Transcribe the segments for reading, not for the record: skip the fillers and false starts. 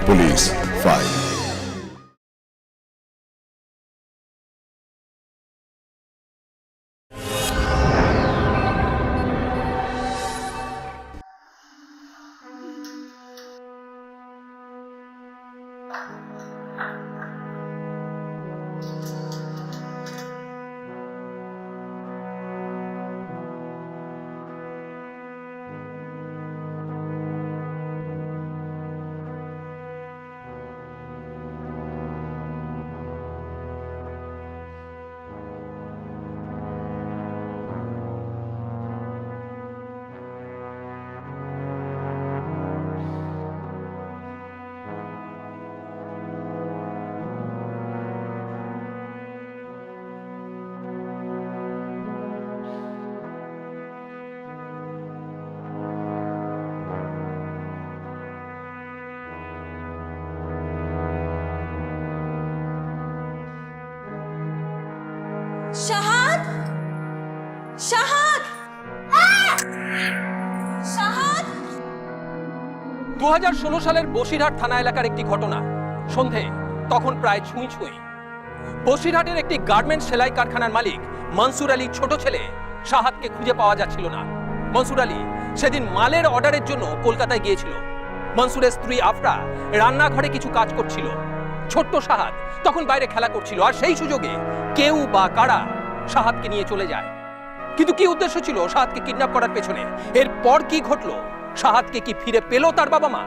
Police file. শাহাদ, শাহাদ, শাহাদ। 2016 সালের বসিরহাট থানা এলাকার একটি ঘটনা। সন্ধে, তখন প্রায় ছুঁই ছুঁই। বসিরহাটের একটি গার্মেন্টস সেলাই কারখানার মালিক মনসুর আলীর ছোট ছেলে শাহাদকে খুঁজে পাওয়া যাচ্ছিল না। মনসুর আলী সেদিন মালের অর্ডারের জন্য কলকাতায় গিয়েছিল। মনসুরের স্ত্রী আফরা রান্নাঘরে কিছু কাজ করছিল। ছোট্ট শাহাদ তখন বাইরে খেলা করছিল, আর সেই সুযোগে কেউ বা কারা শাহাদকে নিয়ে চলে যায়। কিন্তু কি উদ্দেশ্য ছিল শাহাদকে কিডন্যাপ করার পেছনে? এরপর কি ঘটলো? শাহাদকে কি ফিরে পেল তার বাবা মা?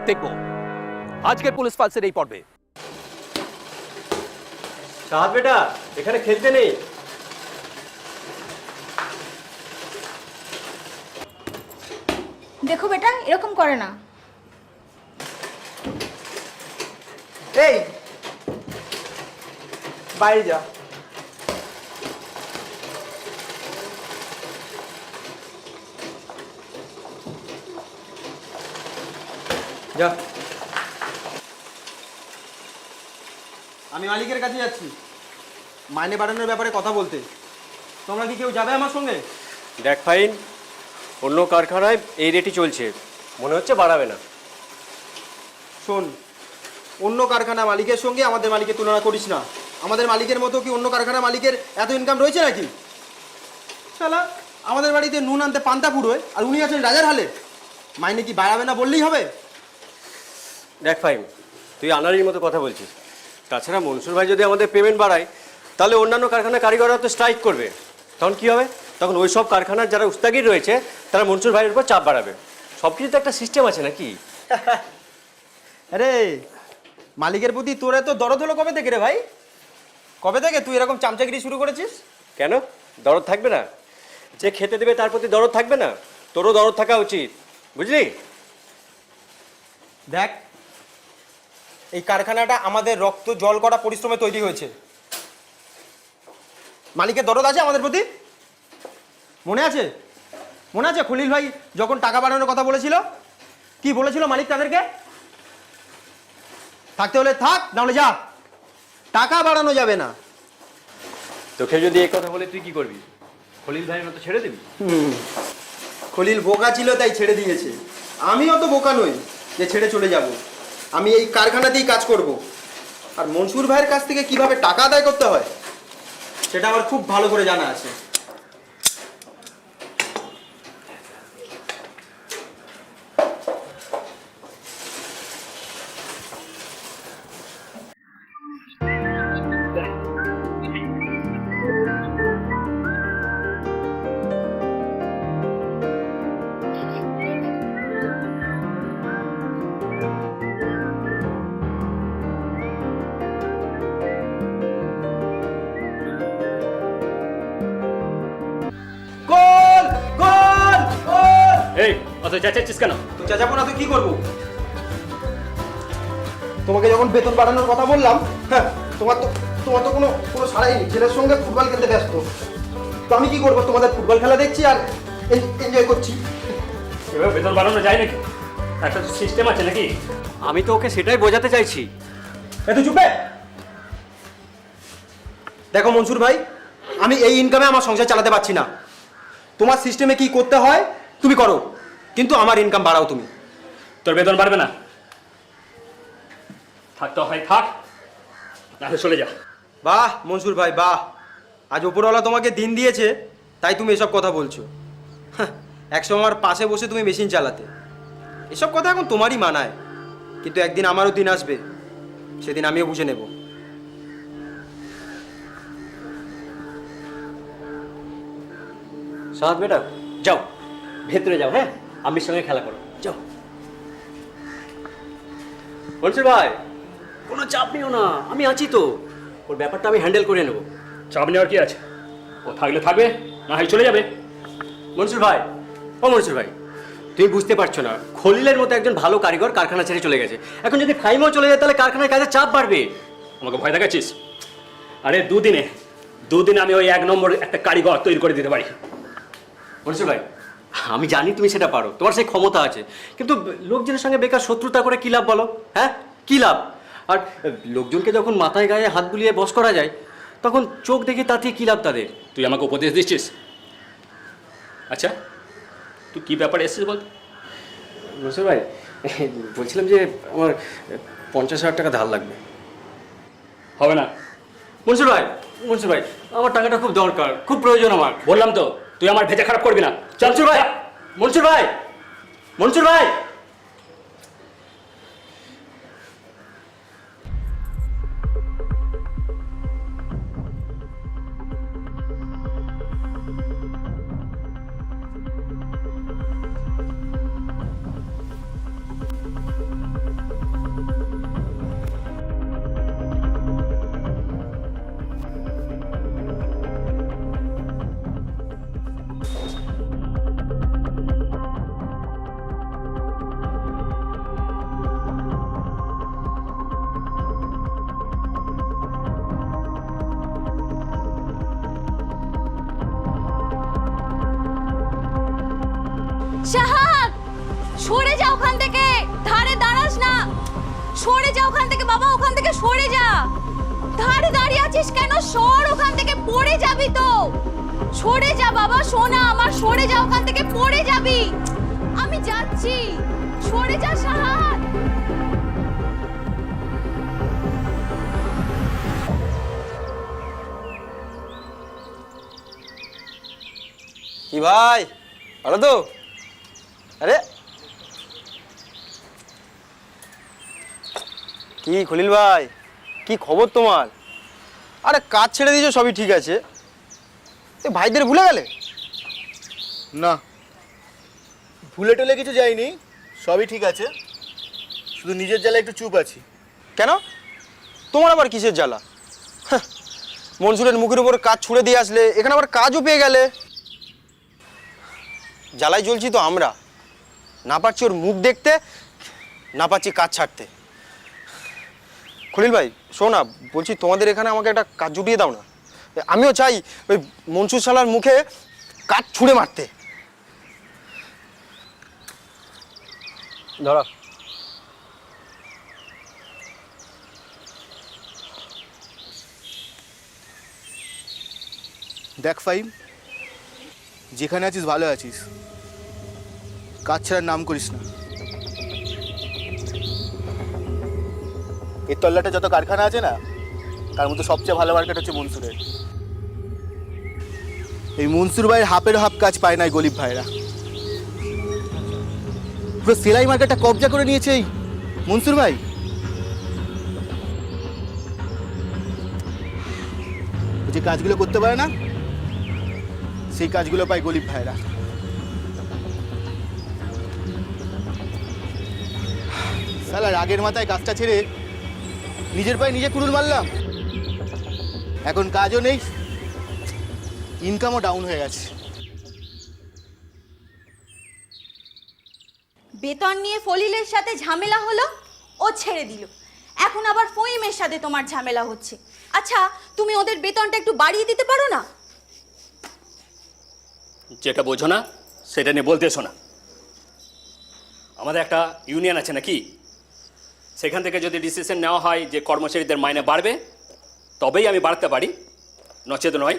দেখবো আজকের পুলিশ ফাইলসের এই পর্বে। শাহাদ বেটা, এখানে খেলতে নেই। দেখো বেটা, এরকম করে না। এই বাইরে যা। যা। আমি মালিকের কাছে যাচ্ছি মাইনে বাড়ানোর ব্যাপারে কথা বলতে। তোমরা কি কেউ যাবে আমার সঙ্গে? দেখ ফাইন, অন্য কারখানায় এই রেটই চলছে, মনে হচ্ছে বাড়াবে না। শোন, অন্য কারখানা মালিকের সঙ্গে আমাদের মালিকের তুলনা করিস না। আমাদের মালিকের মতো কি অন্য কারখানা মালিকের এত ইনকাম রয়েছে নাকি? শালা, আমাদের বাড়িতে নুন আনতে পান্তা পুরোয়, আর উনি আছেন রাজার হালে। মাইনে কি বাড়াবে না বললেই হবে? দেখ ফাইন, তুই আনারির মতো কথা বলছিস। তাছাড়া মনসুর ভাই যদি আমাদের পেমেন্ট বাড়ায়, তাহলে অন্যান্য কারখানার কারিগররা তো স্ট্রাইক করবে। তখন কি হবে? তখন ওই সব কারখানার যারা উস্তাগির রয়েছে তারা মনসুর ভাইয়ের উপর চাপ বাড়াবে। সব কিছু তো একটা সিস্টেম আছে নাকি? আরে, মালিকের প্রতি তোর এত দরদ হলো কবে থেকে রে ভাই? কবে থেকে তুই এরকম চামচাগিরি শুরু করেছিস? কেন দরদ থাকবে না? যে খেতে দেবে তার প্রতি দরদ থাকবে না? তোরও দরদ থাকা উচিত, বুঝলি? দেখ, এই কারখানাটা আমাদের রক্ত জল করা পরিশ্রমে তৈরি হয়েছে। মালিকের দরদ আছে আমাদের প্রতি? মনে আছে? মনে আছে খলিল ভাই যখন টাকা বাড়ানোর কথা বলেছিল? কি বলেছিল মালিক তাদেরকে? থাকতে হলে থাক, না হলে যা। টাকা বাড়ানো যাবে না। তোকে যদি এই কথা বলে তুই কি করবি? খলিল ভাইয়ের মতো ছেড়ে দিবি? খলিল বোকা ছিল তাই ছেড়ে দিয়েছে। আমি অত বোকা নই যে ছেড়ে চলে যাব। আমি এই কারখানাতেই কাজ করব। আর মনসুর ভাইয়ের কাছ থেকে কিভাবে টাকা আদায় করতে হয় সেটা আমার খুব ভালো করে জানা আছে। এই অত চেঁচাচ্ছিস কেন? তো চাচাবো না তো কি করবো? তোমাকে যখন বেতন বাড়ানোর কথা বললাম, হ্যাঁ, তোমার তো কোনো সারাই নেই। ছেলের সঙ্গে ফুটবল খেলতে ব্যস্ত। তো আমি কি করবো? তোমাদের ফুটবল খেলা দেখছি আর এনজয় করছি। এভাবে বেতন বাড়ানো যায় নাকি? একটা সিস্টেম আছে নাকি? আমি তো ওকে সেটাই বোঝাতে চাইছি। তুই চুপে। দেখো মনসুর ভাই, আমি এই ইনকামে আমার সংসার চালাতে পারছি না। তোমার সিস্টেমে কি করতে হয় তুমি করো, কিন্তু আমার ইনকাম বাড়াও তুমি। তোর বেতন বাড়বে না। থাকতে হয় থাক, নাহলে চলে যা। বাহ মনসুর ভাই বাহ, আজ ওপরওয়ালা তোমাকে দিন দিয়েছে তাই তুমি এসব কথা বলছো। হাহ, একসময় আমার পাশে বসে তুমি মেশিন চালাতে, এসব কথা এখন তোমারই মানায়, কিন্তু একদিন আমারও দিন আসবে, সেদিন আমিও বুঝে নেব। সাহাদ বেটা যাও, ভেতরে যাও, হ্যাঁ আমির সঙ্গে খেলা করো, যাও। মনসুর ভাই কোনো চাপ নিও না, আমি আছি তো, ওর ব্যাপারটা আমি হ্যান্ডেল করে নেবো। চাপ নেওয়ার কি আছে? ও থাকলে থাকবে, না হয় চলে যাবে। মনসুর ভাই, ও মনসুর ভাই, তুমি বুঝতে পারছো না, খলিলের মতো একজন ভালো কারিগর কারখানা ছেড়ে চলে গেছে, এখন যদি ফাইমও চলে যায় তাহলে কারখানার কাজে চাপ বাড়বে। আমাকে ভয় দেখাচ্ছিস? আরে দুদিনে আমি ওই 1 নম্বর একটা কারিগর তৈরি করে দিতে পারি। মনসুর ভাই আমি জানি তুমি সেটা পারো, তোমার সেই ক্ষমতা আছে, কিন্তু লোকজনের সঙ্গে বেকার শত্রুতা করে কী লাভ বলো? হ্যাঁ কী লাভ? আর লোকজনকে যখন মাথায় গায়ে হাত বুলিয়ে বশ করা যায় তখন চোখ দেখে তাতিয়ে কী লাভ তাদের? তুই আমাকে উপদেশ দিচ্ছিস? আচ্ছা তুই কি ব্যাপারে এসেছিস বল? মনসুর ভাই বলছিলাম যে আমার 50,000 টাকা ধার লাগবে। হবে না। মনসুর ভাই, মনসুর ভাই আমার টাকাটা খুব দরকার, খুব প্রয়োজন আমার। বললাম তো তুই আমার ভেজা খারাপ করবি না। চল মনসুর ভাই, মনসুর ভাই, মনসুর ভাই। শাহাদ, সরে যা ওখান থেকে, ধারে দাঁড়াস না, সরে যা ওখান থেকে বাবা, ওখান থেকে সরে যা। ধারে দাঁড়িয়ে আছিস কেন? সর ওখান থেকে, পড়ে যাবি তো। সরে যা বাবা, সোনা আমার, সরে যা ওখান থেকে, পড়ে যাবি। আমি যাচ্ছি, সরে যা শাহাদ। কি ভাই, ভালো তো? আরে কি খলিল ভাই, কি খবর তোমার? আরে কাজ ছেড়ে দিয়েছো সবই ঠিক আছে, এ ভাইদের ভুলে গেলে? না, ভুলে টুলে কিছু যায়নি, সবই ঠিক আছে, শুধু নিজের জ্বালা একটু চুপ আছি। কেন, তোমার আবার কিসের জ্বালা? হাহ, মনসুরের মুখের উপর কাজ ছুড়ে দিয়ে আসলে, এখানে আবার কাজও পেয়ে গেলে। জ্বালাই জ্বলছি তো আমরা, না পারছি ওর মুখ দেখতে, না পারছি কাজ ছাড়তে। খলিল ভাই শোনা, বলছি তোমাদের এখানে আমাকে একটা কাজ জুটিয়ে দাও না, আমিও চাই ওই মনসুর শালার মুখে কাজ ছুঁড়ে মারতে। ধরা দেখ ফাইম, যেখানে আছিস ভালো আছিস, কাজ ছাড়ার নাম করিস না। এর তল্লাটে যত কারখানা আছে না, তার মধ্যে সবচেয়ে ভালো মার্কেট হচ্ছে মনসুরের। এই মনসুর ভাইয়ের হাফের হাফ কাজ পায় না এই গরিব ভাইরা। পুরো সেলাই মার্কেটটা কবজা করে নিয়েছে এই মনসুর ভাই। যে কাজগুলো করতে পারে না, সেই কাজগুলো পায় গরিব ভাইরা। শালা রাগের মাথায় কাজটা ছেড়ে নিজের পায়ে নিজে কুড়ুল মারলাম, এখন কাজও নেই, ইনকামও ডাউন হয়ে গেছে। বেতন নিয়ে ফলিলের সাথে ঝামেলা হলো, ও ছেড়ে দিল, এখন আবার ফহিমের সাথে তোমার ঝামেলা হচ্ছে। আচ্ছা তুমি ওদের বেতনটা একটু বাড়িয়ে দিতে পারো না? যেটা বোঝো না সেটা নিয়ে বলতে এসো না। আমাদের একটা ইউনিয়ন আছে নাকি, সেখান থেকে যদি ডিসিশন নেওয়া হয় যে কর্মচারীদের মাইনে বাড়বে, তবেই আমি বাড়তে পারি, নচেত নয়।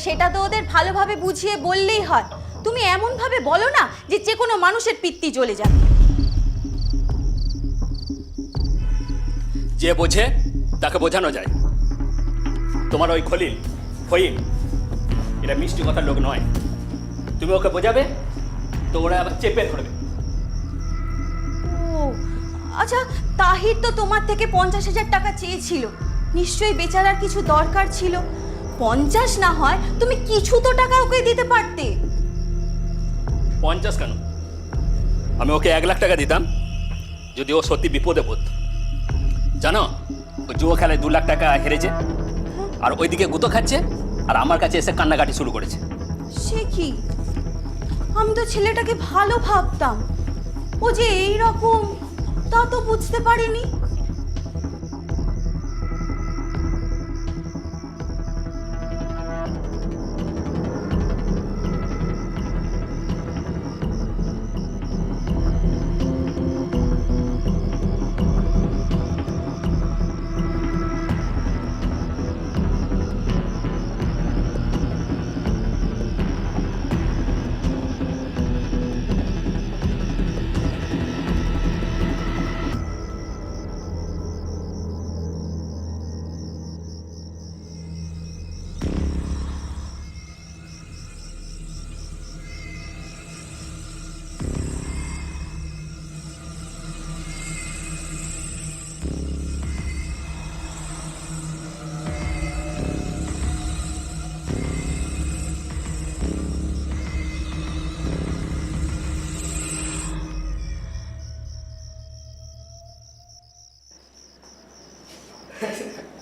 সেটা তো ওদের ভালোভাবে বুঝিয়ে বললেই হয়। তুমি এমন ভাবে বলো না যে কোনো মানুষের পিত্তি জ্বলে যাবে। যে বোঝে তাকে বোঝানো যায়। তোমার ওই খলিল ফহিম এটা মিষ্টি কথার লোক নয়। তুমি ওকে বোঝাবে তো ওরা আবার চেপে ধরবে। ও আচ্ছা, তাহির তো তোমার থেকে 50,000 টাকা চেয়েছিল, নিশ্চয়ই বেচারার কিছু দরকার ছিল। 50 না হয় তুমি কিছু তো টাকা ওকে দিতে পারতে। 50 কেন, আমি ওকে 1 লাখ টাকা দিতাম যদি ও সত্যি বিপদে পড়ত। জানো ও জুয়ো খেলায় 2 লাখ টাকা হেরেছে, আর ওইদিকে গুঁতো খাচ্ছে, আর আমার কাছে এসে কান্নাকাটি শুরু করেছে। সে কি, আমি তো ছেলেটাকে ভালো ভাবতাম, ও যে এই রকম তা তো বুঝতে পারিনি।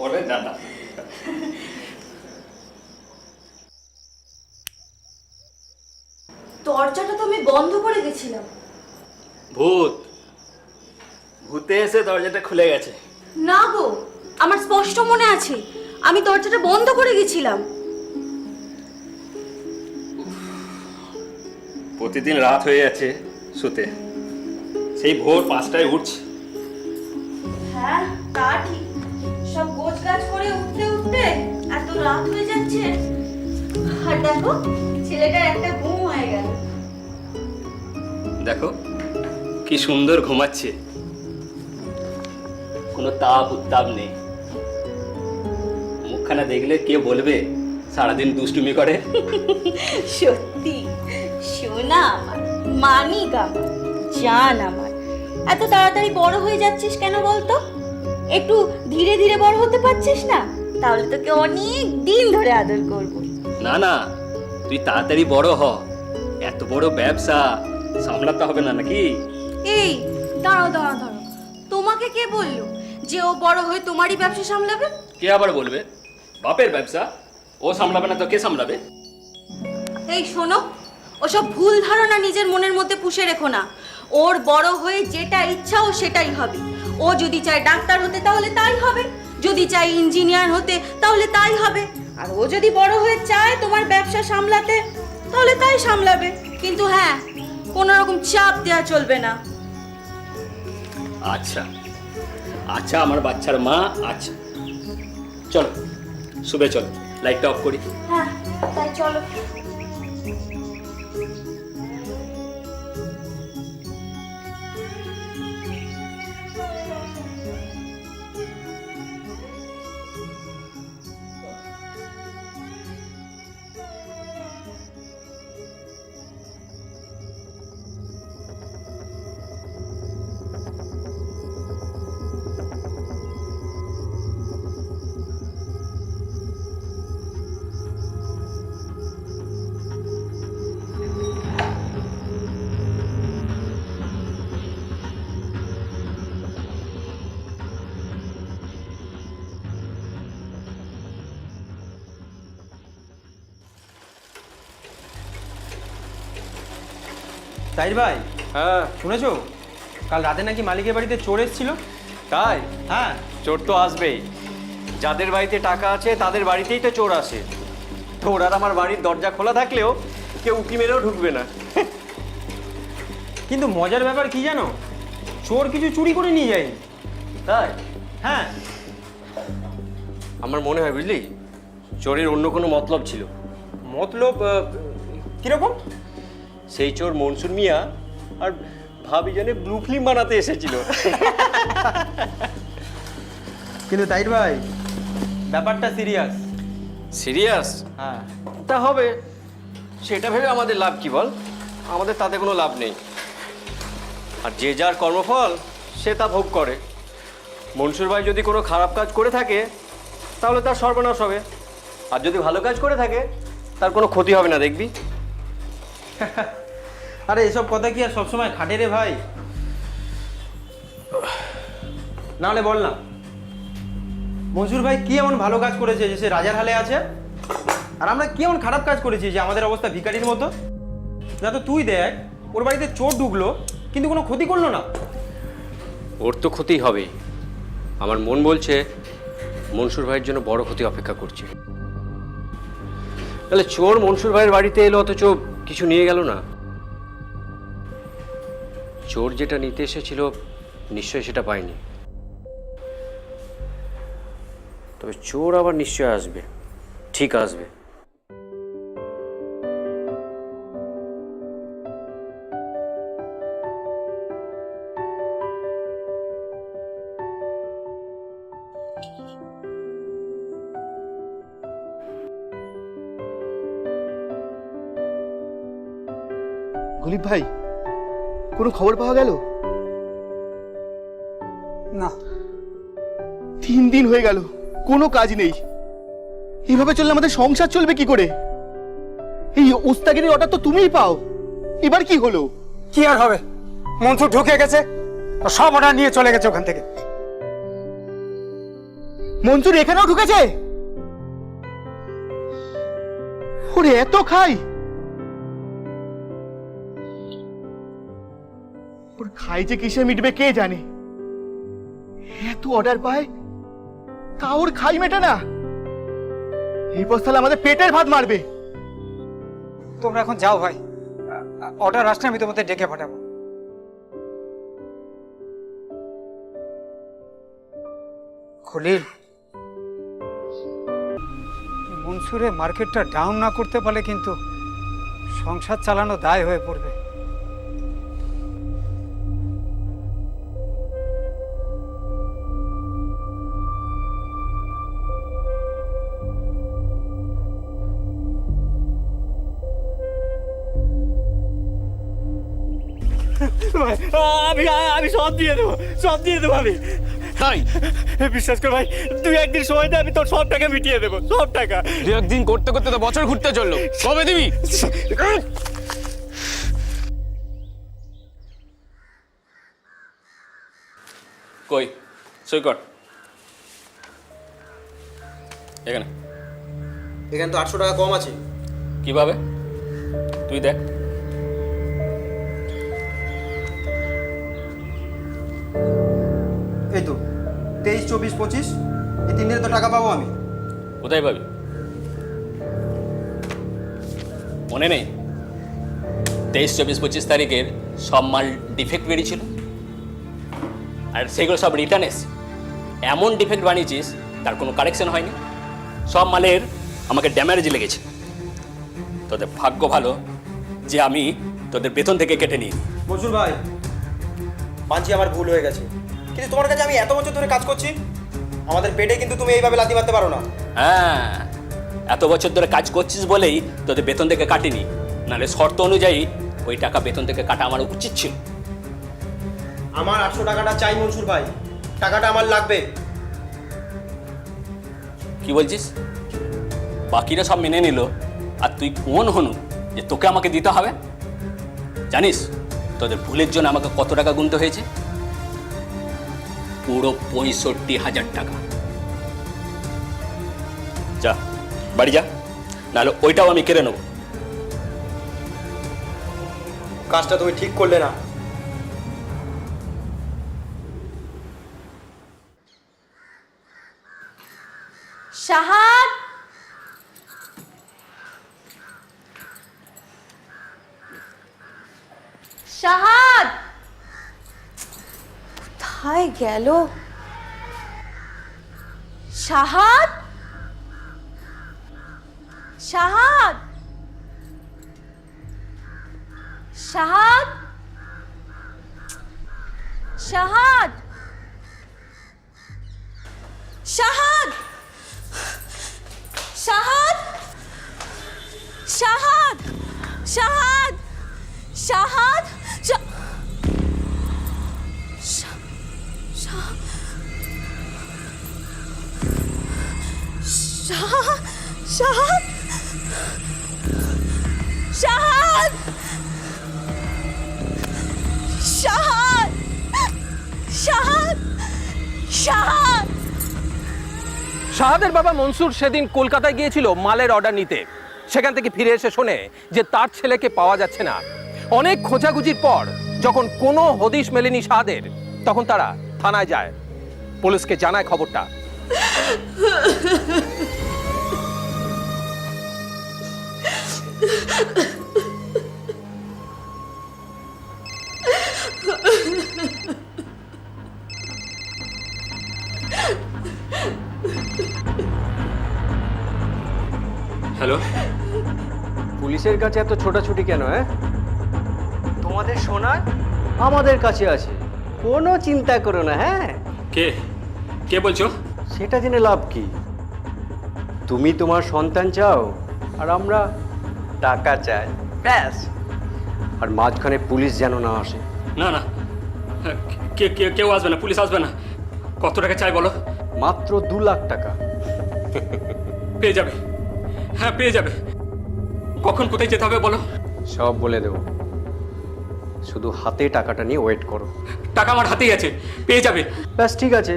ওরে দাদা, দরজাটা তো আমি বন্ধ করে গেছিলাম। ভূতে এসে দরজাটা খুলে গেছে। না গো, আমার স্পষ্ট মনে আছে আমি দরজাটা বন্ধ করে গেছিলাম। প্রতিদিন রাত হয়ে যাচ্ছে শুতে, সেই ভোর 5টায় উঠছে। হ্যাঁ তা ঠিক, সব গোছগাছ করে উঠতে উঠতে এত রাত হয়ে যাচ্ছে। আর দেখো ছেলেটার একটা ঘুম হয়ে গেল। দেখো কি সুন্দর ঘুমাচ্ছে, কোনো তাপ উত্তাপ নেই। মুখখানা দেখলে কে বলবে সারাদিন দুষ্টুমি করে। সত্যি সোনা আমার, মানিক আমার, জান আমার। এত তাড়াতাড়ি বড় হয়ে যাচ্ছিস কেন বলতো? একটু ধীরে ধীরে বড় হতে পারছিস না? তাহলে তোকে অনেক দিন ধরে আদর করব। না না, তুই তাড়াতাড়ি বড় হ, এত বড় ব্যবসা সামলাতে হবে না নাকি? এই দাঁড়াও দাঁড়াও দাঁড়াও, তোমাকে কে বললো যে ও বড় হয়ে তোমারই ব্যবসা সামলাবে? কে আবার বলবে? বাপের ব্যবসা ও সামলাবে না তো কে সামলাবে? এই শোনো, ওসব ভুল ধারণা নিজের মনের মধ্যে পুষে রেখো না। ওর বড় হয়ে যেটা ইচ্ছা ও সেটাই হবে। ও যদি চায় ডাক্তার হতে তাহলে তাই হবে, যদি চায় ইঞ্জিনিয়ার হতে তাহলে তাই হবে, আর ও যদি বড় হয়ে চায় তোমার ব্যবসা সামলাতে তাহলে তাই সামলাবে। কিন্তু হ্যাঁ, কোনো রকম চাপ দেওয়া চলবে না। আচ্ছা আচ্ছা আমার বাচ্চার মা, আচ্ছা চলো শুবে, চলো লাইটটা অফ করি। হ্যাঁ তাই চলো। তাই ভাই, হ্যাঁ শুনেছো কাল রাতে নাকি মালিকের বাড়িতে চোর এসেছিল? তাই? হ্যাঁ। চোর তো আসবেই, যাদের বাড়িতে টাকা আছে তাদের বাড়িতেই তো চোর আসে। তোর আর আমার বাড়ির দরজা খোলা থাকলেও কেউ উঁকি মেরেও ঢুকবে না। কিন্তু মজার ব্যাপার কি জানো, চোর কিছু চুরি করে নিয়ে যায়নি। তাই? হ্যাঁ। আমার মনে হয় বুঝলি, চোরের অন্য কোনো মতলব ছিল, মতলব কিরকম? সেই চোর মনসুর মিয়া আর ভাবি জানে ব্লু ফিল্ম বানাতে এসেছিল। কিন্তু তাইর ভাই ব্যাপারটা সিরিয়াস। সিরিয়াস? হ্যাঁ, তা হবে, সেটা ভেবে আমাদের লাভ কি বল? আমাদের তাতে কোনো লাভ নেই। আর যে যার কর্মফল সে তা ভোগ করে। মনসুর ভাই যদি কোনো খারাপ কাজ করে থাকে তাহলে তার সর্বনাশ হবে, আর যদি ভালো কাজ করে থাকে তার কোনো ক্ষতি হবে না, দেখবি। আরে এসব কথা কি আর সবসময় খাটে রে ভাই? নাহলে বল না, মনসুর ভাই কি এমন ভালো কাজ করেছে যে সে রাজার হালে আছে, আর আমরা কি এমন খারাপ কাজ করেছি যে আমাদের অবস্থা ভিখারির মতো? না তো তুই দেখ, ওর বাড়িতে চোর ঢুকলো কিন্তু কোনো ক্ষতি করলো না। ওর তো ক্ষতি হবেই। আমার মন বলছে মনসুর ভাইয়ের জন্য বড় ক্ষতি অপেক্ষা করছে। তাহলে চোর মনসুর ভাইয়ের বাড়িতে এলো অথচ কিছু নিয়ে গেল না। চোর যেটা নিতে এসেছিল নিশ্চয়ই সেটা পায়নি। তবে চোর আবার নিশ্চয় আসবে, ঠিক আসবে। গলিব ভাই, কোনো খবর পাওয়া গেল? না। 3 দিন হয়ে গেল, কোনো কাজ নেই। এইভাবে চললে আমাদের সংসার চলবে কি করে? এই ওস্তাগিরির অর্ডার তো তুমিই পাও, এবার কি হলো? কি আর হবে, মনসুর ঢুকে গেছে, তো সব অর্ডার নিয়ে চলে গেছে ওখান থেকে। মনসুর এখানেও ঢুকেছে? ওরে এত খাই! ওর খাই যে কিসে মিটবে কে জানে। এত অর্ডার পায় তা ওর খাই মেটে না। এই বস্তালে আমাদের পেটের ভাত মারবে। তোমরা এখন যাও ভাই, অর্ডার আসলে আমি তোমাদের ডেকে পাঠাবো। খলিল, মনসুরে মার্কেটটা ডাউন না করতে পারলে কিন্তু সংসার চালানো দায় হয়ে পড়বে। আমি সব দিয়ে দেবো, সব দিয়ে দেবো আমি। তাই বিশ্বাস কর ভাই, তুই একদিন সময় দে, আমি তোর সব টাকা মিটিয়ে দেবো, সব টাকা। তুই একদিন করতে করতে তো বছর ঘুরতে চললো, কবে দিবি? কই সই কর এখানে। এখানে তো 800 টাকা কম আছে। কিভাবে? তুই দেখ। এই তো 23, 24, 25 এই 3 দিনে তো টাকা পাবো আমি। কোথায় পাবি? মনে নেই 23, 24, 25 তারিখের সব মাল ডিফেক্ট বেরিয়েছিল, আর সেগুলো সব রিটার্ন এসছে। এমন ডিফেক্ট বানিয়েছিস তার কোনো কারেকশন হয়নি, সব মালের আমাকে ড্যামেজ লেগেছে। তোদের ভাগ্য ভালো যে আমি তোদের বেতন থেকে কেটে নিই। মনসুর ভাই, মানছি আমার ভুল হয়ে গেছে, কিন্তু তোমার কাছে আমি এত বছর ধরে কাজ করছি, আমাদের পেটে কিন্তু তুমি এইভাবে লাথি মারতে পারো না। হ্যাঁ, এত বছর ধরে কাজ করছিস বলেই তোদের বেতন থেকে কাটিনি, নাহলে শর্ত অনুযায়ী ওই টাকা বেতন থেকে কাটা আমার উচিত ছিল। আমার 800 টাকাটা চাই মনসুর ভাই, টাকাটা আমার লাগবে। কি বলছিস? বাকিরা সব মেনে নিল, আর তুই কোন হনু যে তোকে আমাকে দিতে হবে? জানিস তোদের ভুলের জন্য আমাকে কত টাকা গুনতে হয়েছে? পুরো 65,000 টাকা। যা বাড়ি যা, নাহলে ওইটাও আমি কেড়ে নেবো। কাজটা তুমি ঠিক করলে না। শাহাদ, শাহাদ কোথায় গেল? শাহাদ, শাহাদ শাহাদ, শাহাদ, শাহাদ, শাহাদ, শাহাদ, শাহাদ, শাহাদ, শাহাদ, শাহাদ, শাহাদ, শাহাদ, শাহাদ, শাহাদ। শাহাদের বাবা মনসুর সেদিন কলকাতায় গিয়েছিল মালের অর্ডার নিতে। সেখান থেকে ফিরে এসে শোনে যে তার ছেলেকে পাওয়া যাচ্ছে না। অনেক খোঁজাখুঁজির পর যখন কোনো হদিশ মেলেনি শাহাদের, তখন তারা থানায় যায়, পুলিশকে জানায় খবরটা। হ্যালো, পুলিশের কাছে এত ছোটাছুটি কেন? তোমাদের সোনা আমাদের কাছে আছে, কোনো চিন্তা করো না। হ্যাঁ, কে কে বলছো? সেটা জেনে লাভ কি? তুমি তোমার সন্তান চাও আর আমরা টাকা চাই, ব্যাস। আর মাঝখানে পুলিশ যেন না আসে। না না, কেউ আসবে না, পুলিশ আসবে না। কত টাকা চাই বলো? মাত্র 2 লাখ টাকা। পেয়ে যাবে, হ্যাঁ পেয়ে যাবে। কখন কোথায় যেতে হবে বলো? সব বলে দেবো, শুধু হাতে টাকাটা নিয়ে ওয়েট করো। টাকা আমার হাতেই আছে, পেয়ে যাবে। ব্যাস, ঠিক আছে,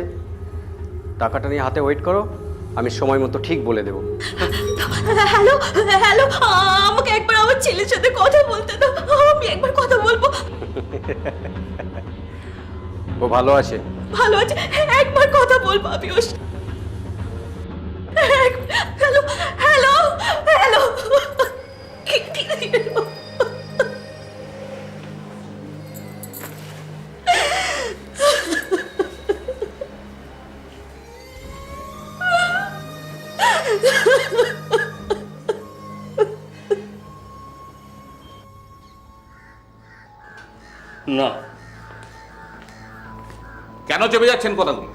টাকাটা নিয়ে হাতে ওয়েট করো, আমি সময় মতো ঠিক বলে দেবো। হ্যালো, হ্যালো, আমাকে একবার আমার ছেলের সাথে কথা বলতে দাও, আমি একবার কথা বলবো। ও ভালো আছে? ভালো আছে, একবার কথা বলবো আমি ওর সাথে। Hello, hello, hello. না, কেন চেপে যাচ্ছেন কথাগুলো?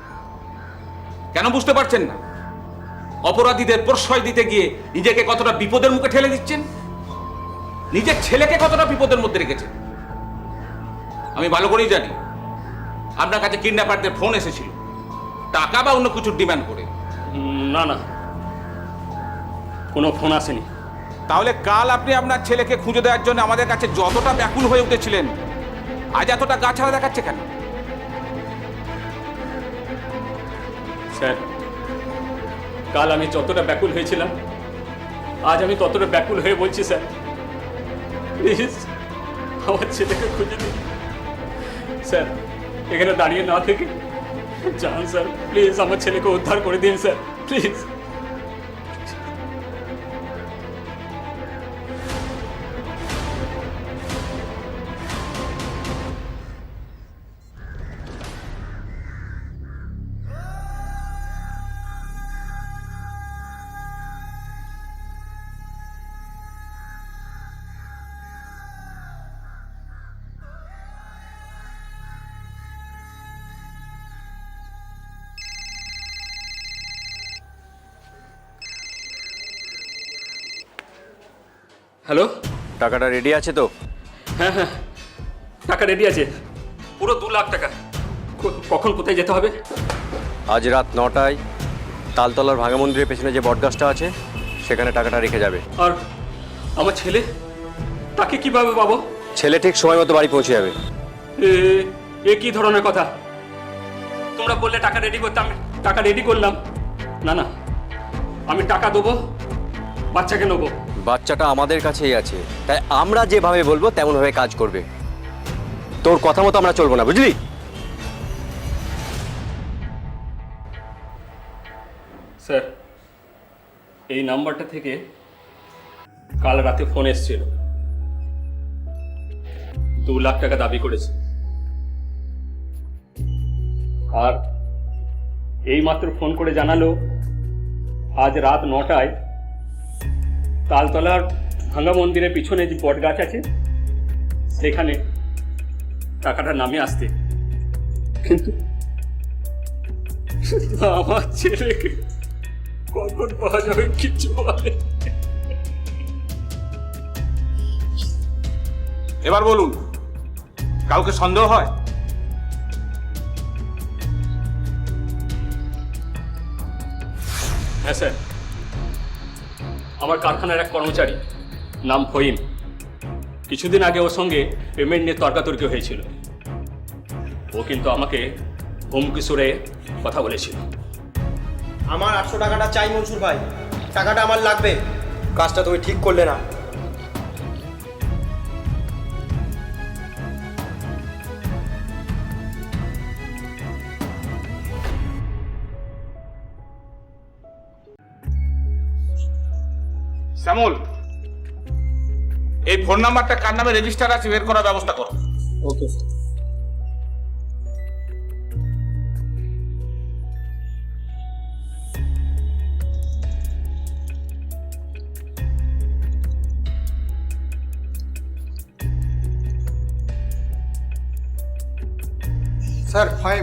কেন বুঝতে পারছেন না? অপরাধীদের প্রশ্রয় দিতে গিয়ে নিজেকে কতটা বিপদের মুখে ঠেলে দিচ্ছেন, নিজের ছেলেকে কতটা বিপদের মধ্যে রেখেছেন। আমি ভালো করেই জানি আপনার কাছে কিডন্যাপারদের ফোন এসেছিল, টাকা বা অন্য কিছুর ডিমান্ড করে। না না, কোনো ফোন আসেনি। তাহলে কাল আপনি আপনার ছেলেকে খুঁজে দেওয়ার জন্য আমাদের কাছে যতটা ব্যাকুল হয়ে উঠেছিলেন, আজ এতটা গা ছাড়া দেখাচ্ছে কেন? স্যার, কাল আমি যতটা ব্যাকুল হয়েছিলাম, আজ আমি ততটা ব্যাকুল হয়ে বলছি স্যার, প্লিজ আমার ছেলেকে খুঁজে দিন স্যার। এখানে দাঁড়িয়ে না থেকে যান স্যার, প্লিজ আমার ছেলেকে উদ্ধার করে দিন স্যার, প্লিজ। হ্যালো, টাকাটা রেডি আছে তো? হ্যাঁ হ্যাঁ, টাকা রেডি আছে, পুরো 2 লাখ টাকা। কখন কোথায় যেতে হবে? আজ রাত 9টায় তালতলার ভাঙা মন্দিরের পেছনে যে বটগাছটা আছে সেখানে টাকাটা রেখে যাবে। আর আমার ছেলে, তাকে কিভাবে পাবো? ছেলে ঠিক সময় মতো বাড়ি পৌঁছে যাবে। এ কি ধরনের কথা? তোমরা বললে টাকা রেডি করতে, আমি টাকা রেডি করলাম। না না, আমি টাকা দেবো, বাচ্চাকে নেবো। বাচ্চাটা আমাদের কাছেই আছে, তাই আমরা যেভাবে বলবো তেমনভাবে কাজ করবে। তোর কথা মতো আমরা চলবো না, বুঝলি? স্যার, এই নাম্বারটা থেকে কাল রাতে ফোন এসেছিল, 2 লাখ টাকা দাবি করেছে। আর এই মাত্র ফোন করে জানালো আজ রাত 9টায় তালতলার ভাঙা মন্দিরের পিছনে যে বট গাছ আছে সেখানে টাকাটা নামে আসতে, কিন্তু আমার ছেলেকে কখন পাওয়া যাবে কিছু বলে। এবার বলুন, কাউকে সন্দেহ হয়? হ্যাঁ স্যার, আমার কারখানার এক কর্মচারী নাম ফহিম, কিছুদিন আগে ওর সঙ্গে পেমেন্ট নিয়ে তর্কাতর্কি হয়েছিল। ও কিন্তু আমাকে হুমকি সুরে কথা বলেছিল। আমার 800 টাকাটা চাই মনসুর ভাই, টাকাটা আমার লাগবে। কাজটা তুমি ঠিক করলে না। শ্যামল, এই ফোন নাম্বারটা কার নামে রেজিস্টার আছে বের করার ব্যবস্থা করো। Okay sir. ফাইভ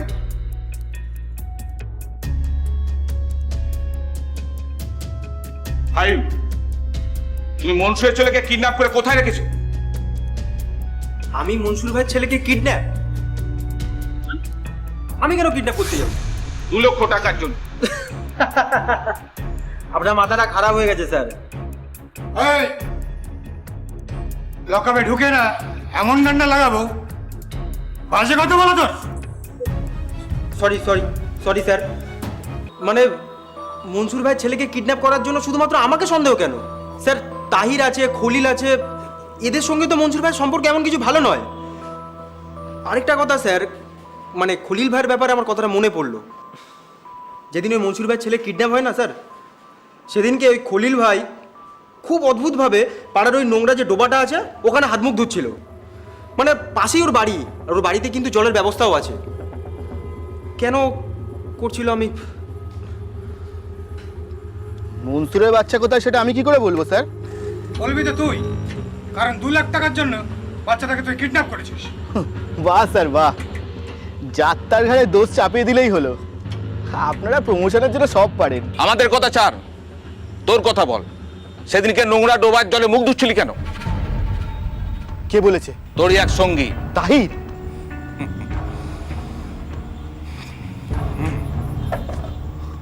ফাইল, তুমি মনসুরের ছেলেকে কিডন্যাপ করে কোথায় রেখেছো? আমি মনসুর ভাইয়ের ছেলেকে কিডন্যাপ? আমি কেন কিডন্যাপ করতে যাব? 2 লক্ষ টাকার জন্য। আপনার মাথাটা খারাপ হয়ে গেছে স্যার। লকাপে ঢুকে না এমন ডান্ডা লাগাবো, বাজে কথা বলো তোর। সরি সরি সরি স্যার, মানে মনসুর ভাইয়ের ছেলেকে কিডন্যাপ করার জন্য শুধুমাত্র আমাকে সন্দেহ কেন? স্যার, তাহির আছে, খলিল আছে, এদের সঙ্গে তো মনসুর ভাইয়ের সম্পর্ক এমন কিছু ভালো নয়। আরেকটা কথা স্যার, মানে খলিল ভাইয়ের ব্যাপারে আমার কথাটা মনে পড়লো। যেদিন ওই মনসুর ভাইয়ের ছেলে কিডন্যাপ হয় না স্যার, সেদিনকে ওই খলিল ভাই খুব অদ্ভুতভাবে পাড়ার ওই নোংরা যে ডোবাটা আছে ওখানে হাত মুখ ধুচ্ছিল। মানে পাশেই ওর বাড়ি, আর ওর বাড়িতে কিন্তু জলের ব্যবস্থাও আছে। কেন করছিল আমি? মনসুরের বাচ্চা কোথায় সেটা আমি কি করে বলবো স্যার? বলবি তো তুই, কারণ 2 লাখ টাকার জন্য বাচ্চাটাকে তুই কিডন্যাপ করেছিস। বাহ স্যার বাহ, যাত্রার ঘাড়ে দোষ চাপিয়ে দিলেই হলো। আপনারা প্রমোশনের জন্য সব পারেন। আমাদের কথা ছাড়, তোর কথা বল। সেদিনকে নোংরা ডোবার জলে মুখ ধুচ্ছিলি কেন? কে বলেছে? তোরই এক সঙ্গী তাহির।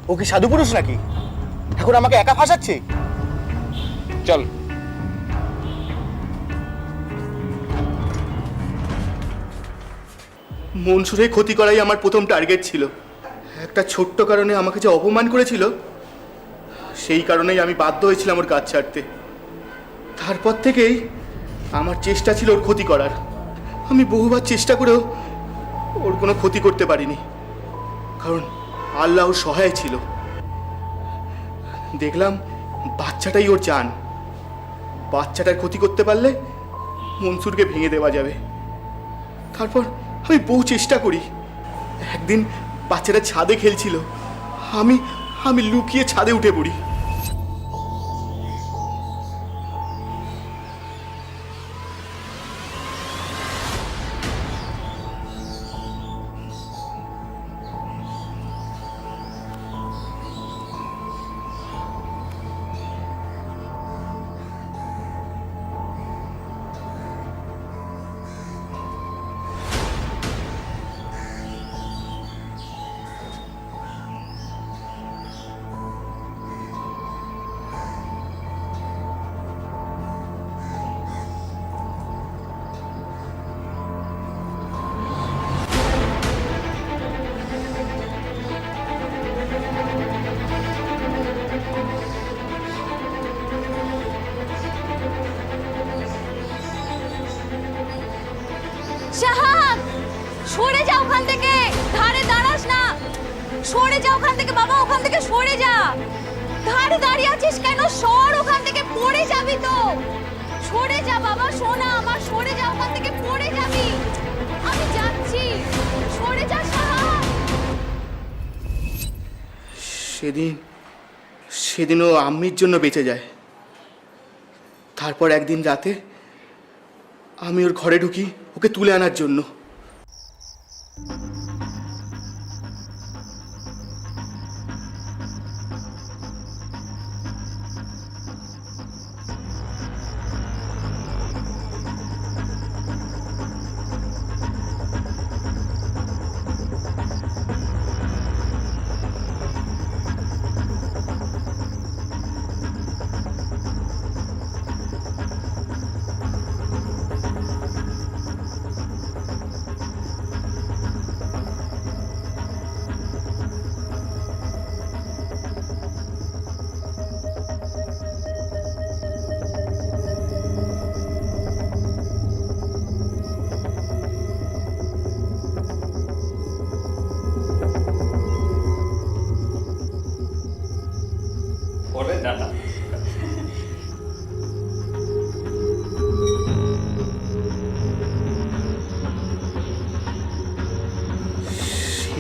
ও কি সাধু পুরুষ নাকি? এখন আমাকে একা ফাঁসাচ্ছে? চল। মনসুরের ক্ষতি করাই আমার প্রথম টার্গেট ছিল। একটা ছোট্ট কারণে আমাকে যে অপমান করেছিল, সেই কারণেই আমি বাধ্য হয়েছিলাম ওর কাজ ছাড়তে। তারপর থেকেই আমার চেষ্টা ছিল ওর ক্ষতি করার। আমি বহুবার চেষ্টা করেও ওর কোনো ক্ষতি করতে পারিনি, কারণ আল্লাহ ওর সহায় ছিল। দেখলাম বাচ্চাটাই ওর জান। বাচ্চাটার ক্ষতি করতে পারলে মনসুরকে ভেঙে দেওয়া যাবে। তারপর আমি বহু চেষ্টা করি। একদিন বাচ্চাটা ছাদে খেলছিল, আমি লুকিয়ে ছাদে উঠে পড়ি। শাহাব, সরে যা ওখান থেকে, ধারে দাঁড়াস না। সরে যা ওখান থেকে বাবা, ওখান থেকে সরে যা। ধারে দাঁড়িয়ে আছিস কেন? সর ওখান থেকে, পড়ে যাবি তো। সরে যা বাবা, সোনা আমার, সরে যা ওখান থেকে, পড়ে যাবি। আমি যাচ্ছি, সরে যা শাহাব। সেদিনও আম্মির জন্য বেঁচে যায়। তারপর একদিন রাতে আমি ওর ঘরে ঢুকি ওকে তুলে আনার জন্য।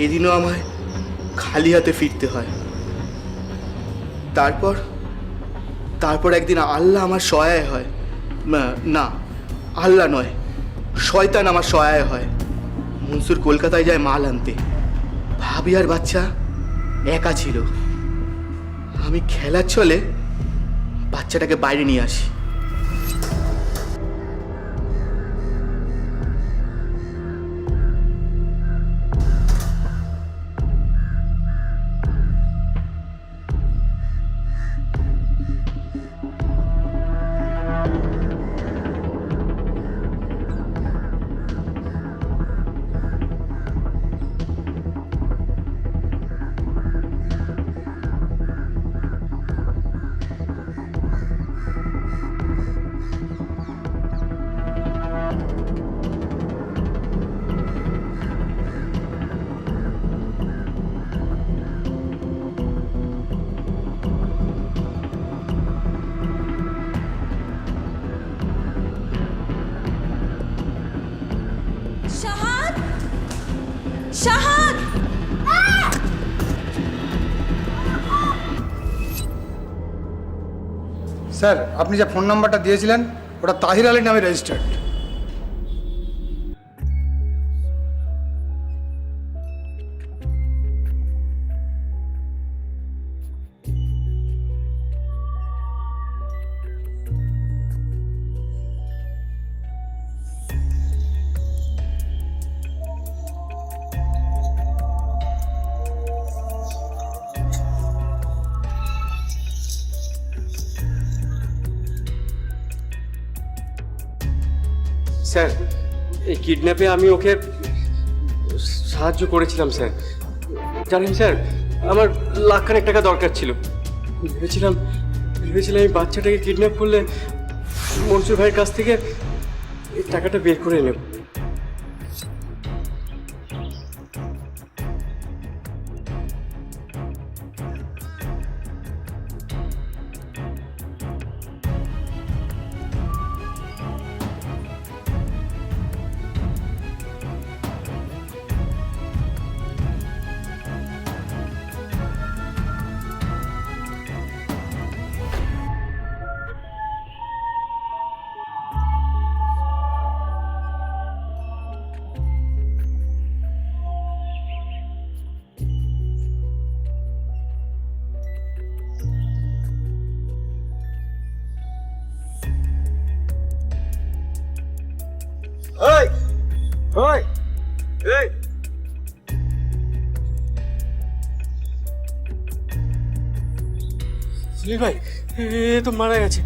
সেদিনও আমায় খালি হাতে ফিরতে হয়। তারপর একদিন আল্লাহ আমার সহায় হয়। না, আল্লাহ নয়, শয়তান আমার সহায় হয়। মনসুর কলকাতায় যায় মাল আনতে। ভাবি আর বাচ্চা একা ছিল। আমি খেলার ছলে বাচ্চাটাকে বাইরে নিয়ে আসি। শাহাদ, শাহাদ, স্যার, আপনি যে ফোন নাম্বারটা দিয়েছিলেন ওটা তাহির আলী নামে রেজিস্টার্ড। স্যার, এই কিডন্যাপে আমি ওকে সাহায্য করেছিলাম স্যার। জানেন স্যার, আমার লাখখানেক টাকা দরকার ছিল। ভেবেছিলাম এই বাচ্চাটাকে কিডন্যাপ করলে মনসুর ভাইয়ের কাছ থেকে এই টাকাটা বের করে নেব। সুনীল ভাই, এ তো মারা গেছে।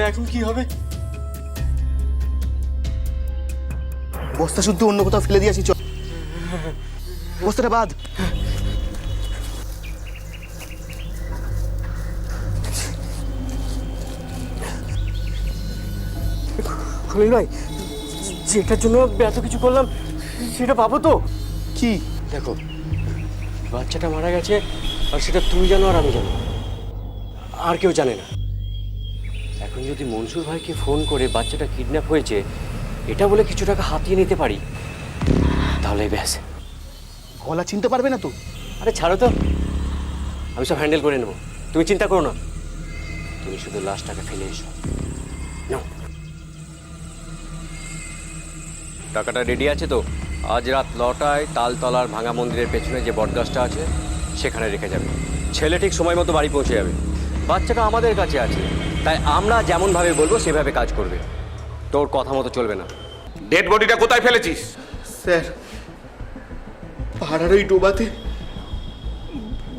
এখন কি হবে? বস্তা শুদ্ধ অন্য কোথাও ফেলে দিয়ে আসি। চল, বস্তাটা বাদ। সুনীল ভাই, যেটার জন্য এত কিছু করলাম সেটা পাবো তো? কি? দেখো, বাচ্চাটা মারা গেছে আর সেটা তুমি জানো আর আমি জানো, আর কেউ জানে না। এখন যদি মনসুর ভাইকে ফোন করে বাচ্চাটা কিডন্যাপ হয়েছে এটা বলে কিছু টাকা হাতিয়ে নিতে পারি, তাহলে ব্যাস। গলা চিনতে পারবে না তো? আরে ছাড়ো তো, আমি সব হ্যান্ডেল করে নেবো, তুমি চিন্তা করো না। তুমি শুধু লাশটাকে ফেলে এসো। নাও। টাকাটা রেডি আছে তো? আজ রাত 9টায় তালতলার ভাঙা মন্দিরের পেছনে যে বটগাছটা আছে সেখানে রেখে যাবে। ছেলে ঠিক সময় মতো বাড়ি পৌঁছে যাবে। বাচ্চাটা আমাদের কাছে আছে, তাই আমরা যেমনভাবে বলবো সেভাবে কাজ করবে। তোর কথা মতো চলবে না। ডেড বডিটা কোথায় ফেলেছিস? স্যার, পাড়ার ওই ডোবাতে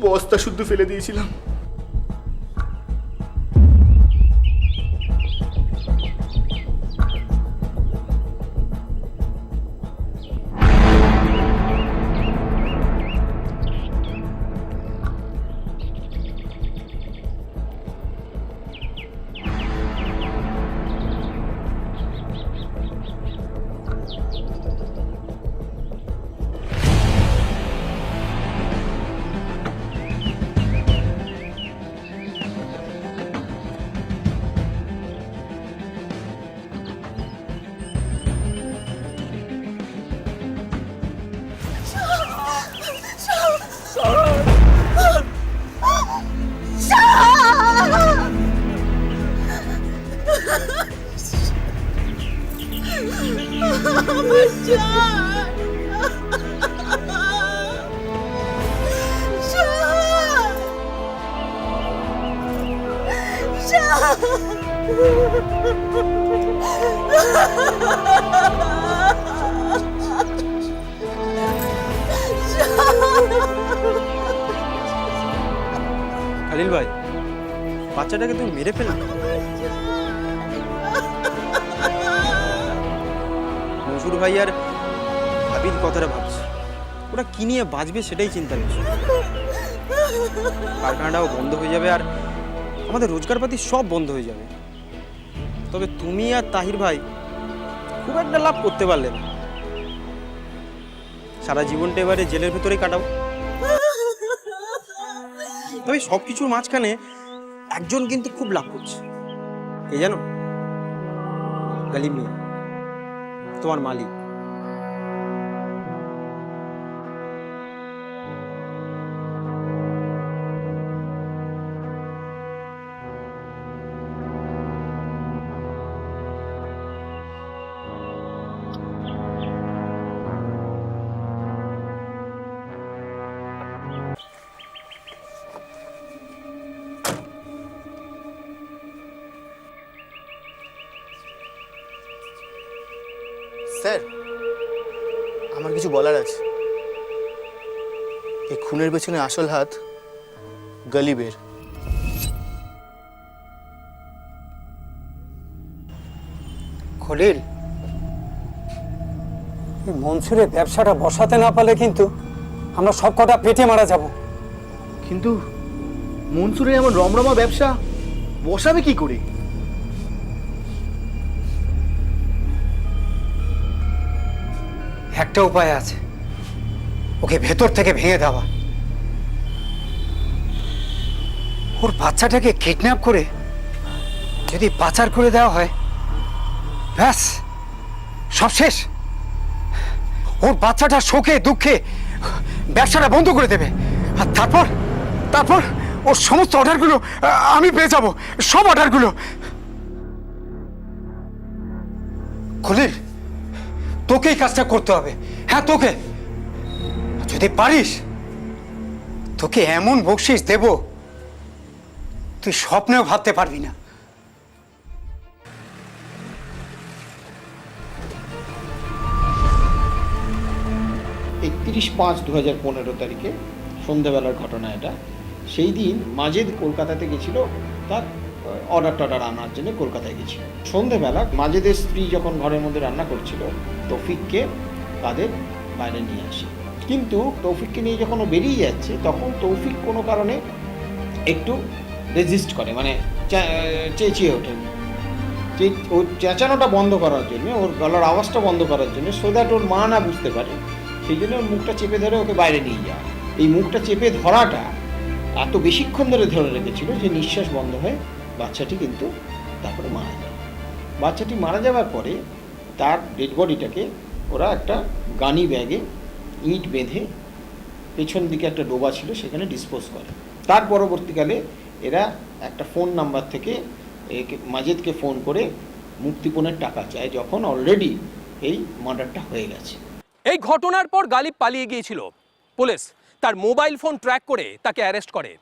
বস্তা শুদ্ধ ফেলে দিয়েছিলাম। খালিল ভাই, বাচ্চাটাকে তুমি মেরে ফেলে মনসুর ভাই আর ভাবির কথাটা ভাবছে। ওরা কি নিয়ে বাঁচবে সেটাই চিন্তার বিষয়। কারখানাটাও বন্ধ হয়ে যাবে আর আমাদের রোজগারপাতি সব বন্ধ হয়ে যাবে। তবে তুমি আর তাহির ভাই খুব একটা লাভ করতে পারলে না। সারা জীবনটা এবারে জেলের ভেতরেই কাটাও। তবে সব কিছুর মাঝখানে একজন কিন্তু খুব লাভ করছে, কে জানো? গালিব মিয়া, তোমার মালিক। স্যার, আমার কিছু বলার আছে। এই খুনের পেছনে আসল হাত গালিবের। খলিল, এই মনসুরের ব্যবসাটা বসাতে না পারলে কিন্তু আমরা সব কটা পেটে মারা যাব। কিন্তু মনসুরের এমন রমরমা ব্যবসা বসাবে কি করে? একটা উপায় আছে, ওকে ভেতর থেকে ভেঙে দেওয়া। ওর বাচ্চাটাকে কিডন্যাপ করে যদি পাচার করে দেওয়া হয়, ব্যাস সব শেষ। ওর বাচ্চাটা শোকে দুঃখে ব্যবসাটা বন্ধ করে দেবে, আর তারপর ওর সমস্ত অর্ডারগুলো আমি পেয়ে যাব, সব অর্ডারগুলো। খলিল, তোকেই কাজটা করতে হবে। হ্যাঁ, তোকে। যদি পারিস তোকে এমন বকশিস দেব তুই স্বপ্নেও ভাবতে পারবি না। 31/5/2015 তারিখে সন্ধ্যাবেলার ঘটনা এটা। সেই দিন মাজেদ কলকাতাতে গেছিল তার অর্ডার আনার জন্য কলকাতায় গেছিল। সন্ধ্যেবেলা মাজেদের স্ত্রী যখন ঘরের মধ্যে রান্না করছিল, তৌফিককে তাদের বাইরে নিয়ে আসে। কিন্তু তৌফিককে নিয়ে যখন ও বেরিয়ে যাচ্ছে, তখন তৌফিক কোনো কারণে একটু রেজিস্ট করে, মানে চেঁচিয়ে ওঠে। ওর চেঁচানোটা বন্ধ করার জন্য, ওর গলার আওয়াজটা বন্ধ করার জন্য, সো দ্যাট ওর মা না বুঝতে পারে, সেই জন্য ওর মুখটা চেপে ধরে ওকে বাইরে নিয়ে যাওয়া। এই মুখটা চেপে ধরাটা এত বেশিক্ষণ ধরে রেখেছিল যে নিঃশ্বাস বন্ধ হয়ে বাচ্চাটি কিন্তু তারপরে মারা যায়। বাচ্চাটি মারা যাওয়ার পরে তার ডেড বডিটাকে ওরা একটা গানি ব্যাগে ইট বেঁধে পেছন দিকে একটা ডোবা ছিল সেখানে ডিসপোজ করে। তার পরবর্তীকালে এরা একটা ফোন নাম্বার থেকে মাজেদকে ফোন করে মুক্তিপণের টাকা চায়, যখন অলরেডি এই মার্ডারটা হয়ে গেছে। এই ঘটনার পর গালিব পালিয়ে গিয়েছিল। পুলিশ তার মোবাইল ফোন ট্র্যাক করে তাকে অ্যারেস্ট করে।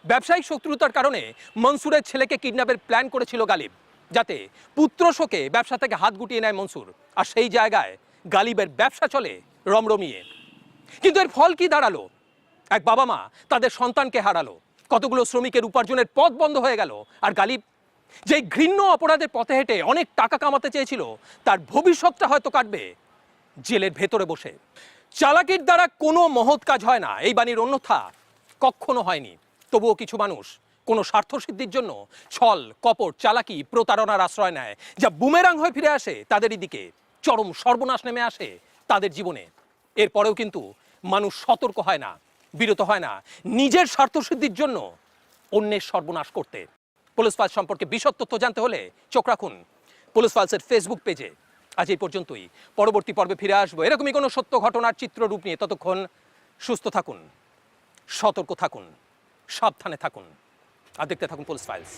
ব্যবসায়িক শত্রুতার কারণে মনসুরের ছেলেকে কিডন্যাপের প্ল্যান করেছিল গালিব, যাতে পুত্র শোকে ব্যবসা থেকে হাত গুটিয়ে নেয় মনসুর, আর সেই জায়গায় গালিবের ব্যবসা চলে রমরমিয়ে। কিন্তু এর ফল কি দাঁড়ালো? এক বাবা মা তাদের সন্তানকে হারালো, কতগুলো শ্রমিকের উপার্জনের পথ বন্ধ হয়ে গেল, আর গালিব যেই ঘৃণ্য অপরাধের পথে হেঁটে অনেক টাকা কামাতে চেয়েছিল, তার ভবিষ্যৎটা হয়তো কাটবে জেলের ভেতরে বসে। চালাকির দ্বারা কোনো মহৎ কাজ হয় না, এই বাণীর অন্যথা কখনো হয়নি। তবুও কিছু মানুষ কোনো স্বার্থসিদ্ধির জন্য ছল, কপট, চালাকি, প্রতারণার আশ্রয় নেয়, যা বুমেরাং হয়ে ফিরে আসে তাদেরই দিকে। চরম সর্বনাশ নেমে আসে তাদের জীবনে। এরপরেও কিন্তু মানুষ সতর্ক হয় না, বিরত হয় না নিজের স্বার্থসিদ্ধির জন্য অন্যের সর্বনাশ করতে। পুলিশ ফাইলস সম্পর্কে বিশদ তথ্য জানতে হলে চোখ রাখুন পুলিশ ফাইলসের ফেসবুক পেজে। আজ এই পর্যন্তই, পরবর্তী পর্বে ফিরে আসবো এরকমই কোনো সত্য ঘটনার চিত্ররূপ নিয়ে। ততক্ষণ সুস্থ থাকুন, সতর্ক থাকুন, সাবধানে থাকুন, আর দেখতে থাকুন পুলিশ ফাইলস।